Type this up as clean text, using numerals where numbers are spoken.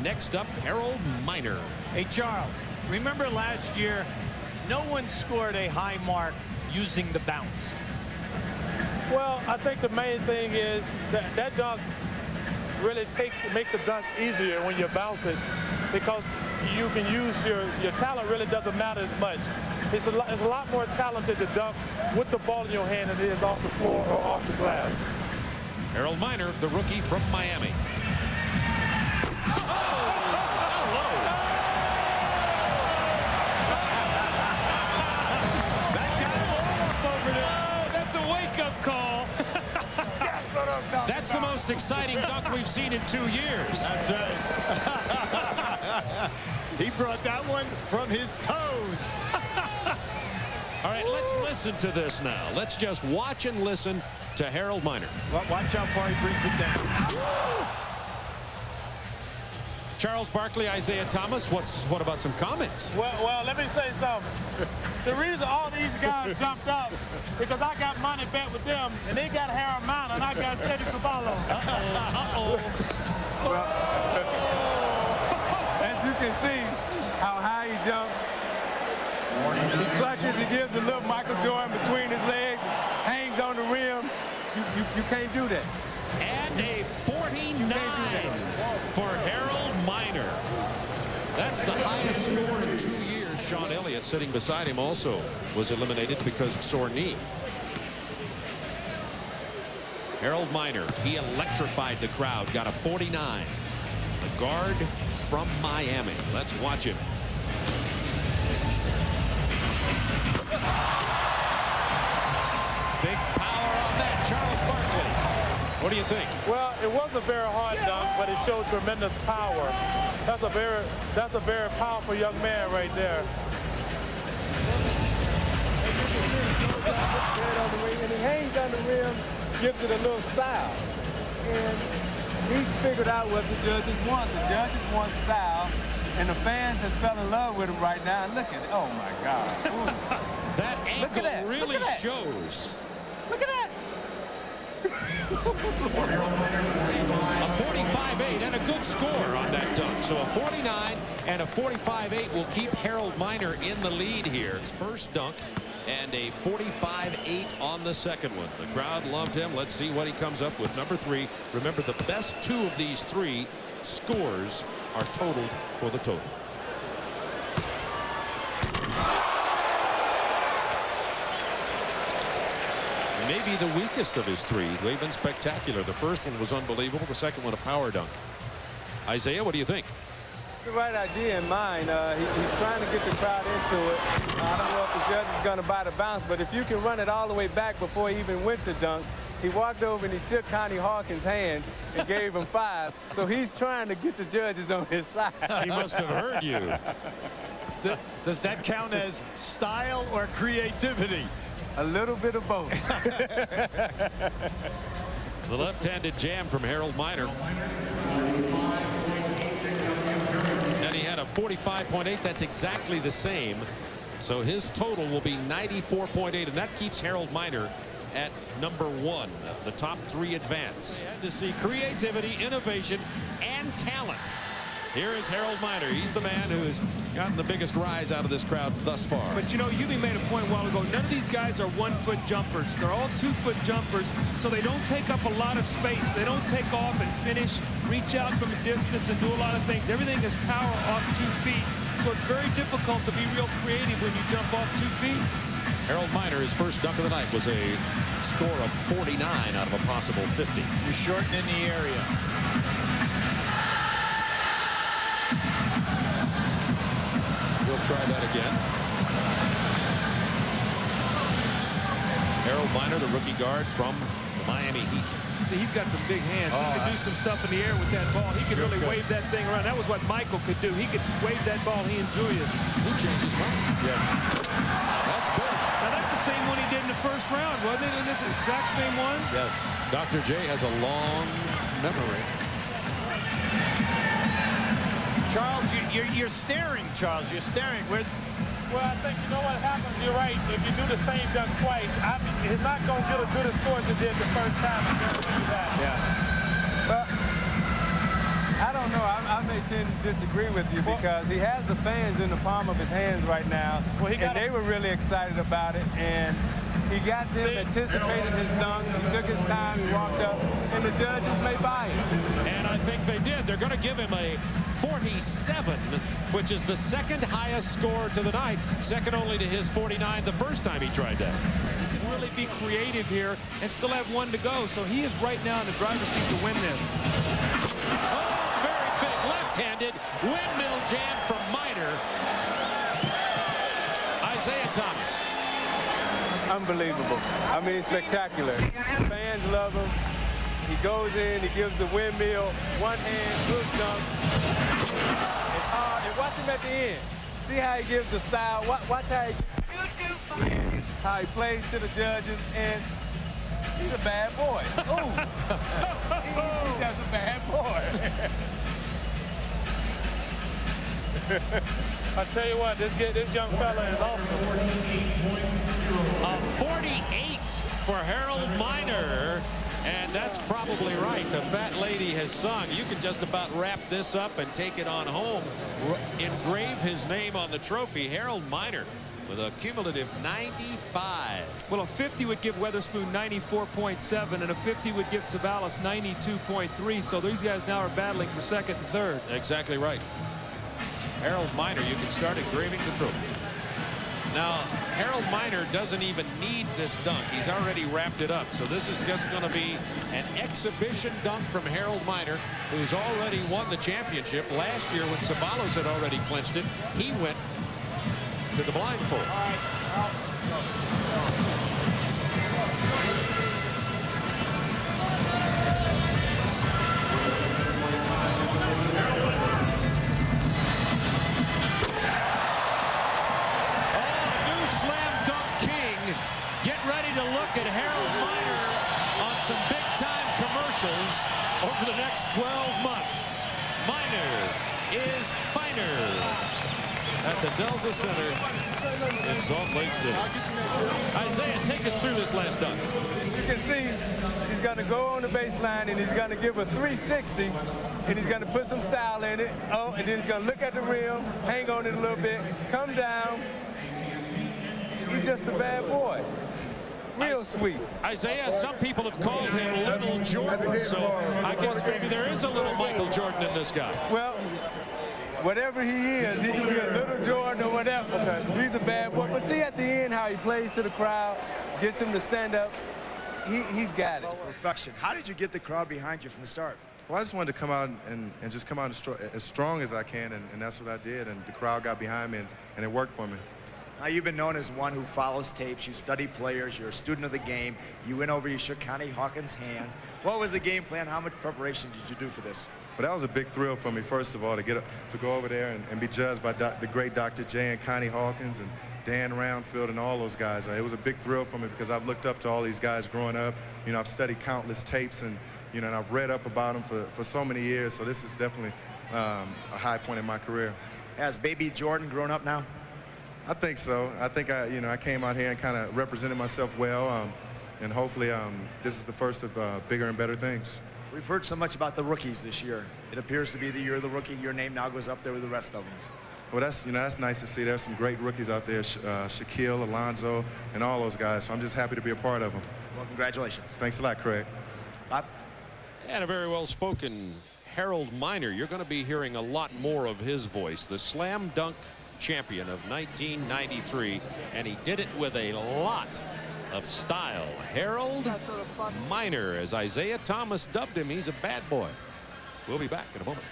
Next up, Harold Miner. Hey, Charles, remember last year, no one scored a high mark using the bounce. Well, I think the main thing is that dunk really makes a dunk easier when you bounce it, because you can use your talent really doesn't matter as much. It's a lot more talented to dunk with the ball in your hand than it is off the floor or off the glass. Harold Miner, the rookie from Miami. That's a wake-up call. That's the most exciting dunk we've seen in 2 years. That's right. He brought that one from his toes. All right, let's listen to this now. Let's just watch and listen to Harold Miner. Well, watch how far he brings it down. Charles Barkley, Isaiah Thomas, what about some comments? Well, let me say something. The reason all these guys jumped up because I got money bet with them, and they got Harold Miner, and I got Teddy Caballo. Well, as you can see how high he jumps. He clutches, he gives a little Michael Jordan between his legs, hangs on the rim. You can't do that. And a 49 for Harold Miner. That's the highest score in 2 years. Sean Elliott, sitting beside him, also was eliminated because of sore knee. Harold Miner, he electrified the crowd, got a 49. The guard from Miami. Let's watch him. Big power on that. Charles Barkley, what do you think? Well, it wasn't a very hard dunk, but it showed tremendous power. That's a very powerful young man right there. And he hangs on the rim, gives it a little style. And he's figured out what the judges want. The judges want style, and the fans has fell in love with him right now. And look at it. Oh, my God. That angle really shows. Look at that. A 45-8 and a good score on that dunk. So a 49 and a 45-8 will keep Harold Miner in the lead here. His first dunk and a 45-8 on the second one. The crowd loved him. Let's see what he comes up with. Number 3. Remember, the best 2 of these 3 scores are totaled for the total. Maybe the weakest of his 3s. They've been spectacular. The first one was unbelievable. The second one, a power dunk. Isaiah, what do you think? The right idea in mind. He's trying to get the crowd into it. I don't know if the judge is going to buy the bounce, but if you can run it all the way back before he even went to dunk, he walked over and he shook Connie Hawkins' hand and gave him 5. So he's trying to get the judges on his side. He must have heard you. Does that count as style or creativity? A little bit of both. The left-handed jam from Harold Miner. And he had a 45.8. That's exactly the same. So his total will be 94.8, and that keeps Harold Miner at number 1. The top 3 advance. To see creativity, innovation, and talent. Here is Harold Miner. He's the man who has gotten the biggest rise out of this crowd thus far. But you know, Hubie made a point a while ago. None of these guys are 1-foot jumpers. They're all 2-foot jumpers, so they don't take up a lot of space. They don't take off and finish, reach out from a distance and do a lot of things. Everything is power off 2 feet, so it's very difficult to be real creative when you jump off 2 feet. Harold Miner, his first dunk of the night was a score of 49 out of a possible 50. You're shortening the area. We'll try that again. Harold Miner, the rookie guard from the Miami Heat. See, he's got some big hands. He could do some stuff in the air with that ball. He could really wave that thing around. That was what Michael could do. He could wave that ball, he and Julius. He changed his mind. Yeah. That's big. Now, that's the same one he did in the first round, wasn't it? Isn't it the exact same one? Yes. Dr. J has a long memory. Charles, you're staring, Charles. You're staring. Well, I think you know what happens. You're right. If you do the same dunk twice, he's not going to get as good a score as he did the first time. I guarantee you that. Yeah. Well, I don't don't know. I may tend to disagree with you because he has the fans in the palm of his hands right now, and they were really excited about it. And he got them anticipating his dunk. He took his time. He walked up, and the judges may buy it. And I think they did. They're going to give him a 47, which is the second highest score to the night, second only to his 49 the first time he tried that. He can really be creative here and still have one to go. So he is right now in the driver's seat to win this. Oh, very big left-handed windmill jam from Miner. Isaiah Thomas. Unbelievable. I mean, spectacular. Fans love him. He goes in, he gives the windmill, one hand, good dunk. It's hard. And watch him at the end. See how he gives the style. Watch how he plays to the judges, and he's a bad boy. Ooh. He's just a bad boy. I tell you what, this young fella is awesome. A 48 for Harold Miner. And that's probably right. The fat lady has sung. You can just about wrap this up and take it on home. Engrave his name on the trophy. Harold Miner with a cumulative 95. Well, a 50 would give Weatherspoon 94.7, and a 50 would give Sabalas 92.3. So these guys now are battling for second and third. Exactly right. Harold Miner, you can start engraving the trophy. Now, Harold Miner doesn't even need this dunk. He's already wrapped it up. So this is just going to be an exhibition dunk from Harold Miner, who's already won the championship. Last year, when Sabalos had already clinched it, he went to the blindfold. At Harold Miner on some big-time commercials over the next 12 months. Miner is finer at the Delta Center in Salt Lake City. Isaiah, take us through this last dunk. You can see he's going to go on the baseline, and he's going to give a 360, and he's going to put some style in it. Oh, and then he's going to look at the rim, hang on it a little bit, come down. He's just a bad boy. Real sweet. Isaiah, some people have called him Little Jordan, so I guess maybe there is a little Michael Jordan in this guy. Well, whatever he is, he can be a Little Jordan or whatever. He's a bad boy. But see at the end how he plays to the crowd, gets him to stand up. He's got it. Perfection. How did you get the crowd behind you from the start? Well, I just wanted to come out and just come out as strong as I can, and that's what I did. And the crowd got behind me, and it worked for me. Now, you've been known as one who follows tapes. You study players. You're a student of the game. You went over, you shook Connie Hawkins' hands. What was the game plan? How much preparation did you do for this? Well, that was a big thrill for me, first of all, to go over there and be judged by the great Dr. J and Connie Hawkins and Dan Roundfield and all those guys. It was a big thrill for me because I've looked up to all these guys growing up. You know, I've studied countless tapes, and and I've read up about them for so many years. So this is definitely a high point in my career. Has baby Jordan grown up now? I think so. I think I came out here and kind of represented myself well, and hopefully this is the first of bigger and better things. We've heard so much about the rookies this year. It appears to be the year of the rookie. Your name now goes up there with the rest of them. Well, that's nice to see. There's some great rookies out there, Shaquille, Alonzo, and all those guys. So I'm just happy to be a part of them. Well, congratulations. Thanks a lot, Craig. Bob? And a very well-spoken Harold Miner. You're going to be hearing a lot more of his voice. The slam dunk champion of 1993, and he did it with a lot of style. Harold Miner, as Isaiah Thomas dubbed him, he's a bad boy. We'll be back in a moment.